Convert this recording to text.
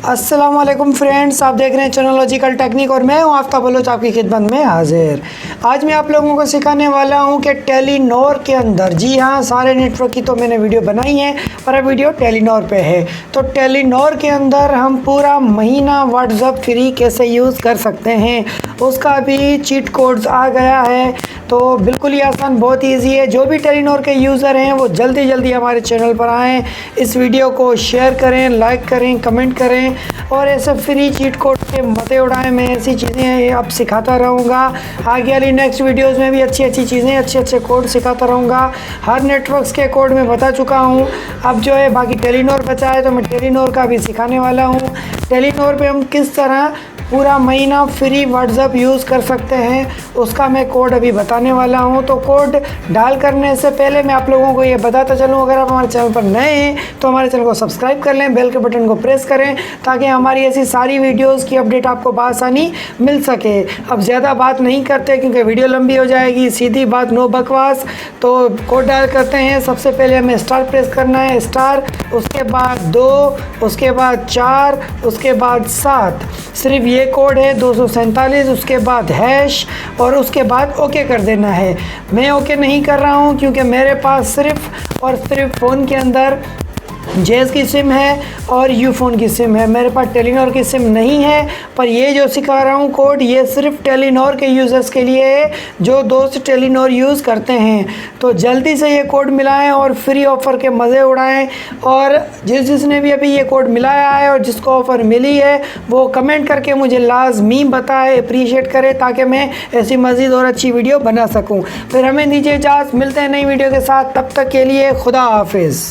अस्सलाम वालेकुम फ्रेंड्स, आप देख रहे हैं चैनोलॉजिकल टेक्निक और मैं हूं आफ्ताब बलोच आपकी खिदमत में हाजिर। आज मैं आप लोगों को सिखाने वाला हूं कि टेलीनॉर के अंदर, जी हां, सारे नेटवर्क की तो मैंने वीडियो बनाई है पर अब वीडियो टेलीनॉर पे है। तो टेलीनॉर के अंदर हम पूरा महीना व्हाट्सएप फ्री कैसे यूज़ कर सकते हैं, उसका भी चीट कोड्स आ गया है। तो बिल्कुल ही आसान, बहुत ईजी है। जो भी टेलीनॉर के यूज़र हैं वो जल्दी जल्दी हमारे चैनल पर आएँ, इस वीडियो को शेयर करें, लाइक करें, कमेंट करें और ऐसे फ्री चीट कोड के मज़े उड़ाएं। मैं ऐसी चीज़ें अब सिखाता रहूँगा। आगे वाली नेक्स्ट वीडियोस में भी अच्छी अच्छी चीज़ें, अच्छे अच्छे कोड सिखाता रहूँगा। हर नेटवर्क्स के कोड मैं बता चुका हूँ। अब जो है बाकी टेलीनॉर बचा है तो मैं टेलीनॉर का भी सिखाने वाला हूँ। टेलीनॉर पे हम किस तरह पूरा महीना फ्री व्हाट्सएप यूज़ कर सकते हैं उसका मैं कोड अभी बताने वाला हूं। तो कोड डाल करने से पहले मैं आप लोगों को ये बताता चलूं, अगर आप हमारे चैनल पर नए हैं तो हमारे चैनल को सब्सक्राइब कर लें, बेल के बटन को प्रेस करें ताकि हमारी ऐसी सारी वीडियोस की अपडेट आपको बआसानी मिल सके। अब ज़्यादा बात नहीं करते क्योंकि वीडियो लंबी हो जाएगी, सीधी बात, नो बकवास। तो कोड डाल करते हैं। सबसे पहले हमें स्टार प्रेस करना है, स्टार, उसके बाद 2, उसके बाद 4, उसके बाद 7, सिर्फ ये कोड है 247। उसके बाद हैश और उसके बाद ओके कर देना है। मैं ओके नहीं कर रहा हूँ क्योंकि मेरे पास सिर्फ और सिर्फ फ़ोन के अंदर जेज़ की सिम है और यूफोन की सिम है, मेरे पास टेलीनॉर की सिम नहीं है। पर ये जो सिखा रहा हूँ कोड, ये सिर्फ टेलीनॉर के यूज़र्स के लिए है जो दोस्त टेलीनॉर यूज़ करते हैं। तो जल्दी से ये कोड मिलाएं और फ्री ऑफ़र के मज़े उड़ाएं। और जिसने भी अभी ये कोड मिलाया है और जिसको ऑफ़र मिली है वो कमेंट करके मुझे लाजमी बताए, अप्रीशिएट करे ताकि मैं ऐसी मज़ीद और अच्छी वीडियो बना सकूँ। फिर हमें दीजिए इजाज़त, मिलते हैं नई वीडियो के साथ। तब तक के लिए खुदा हाफिज़।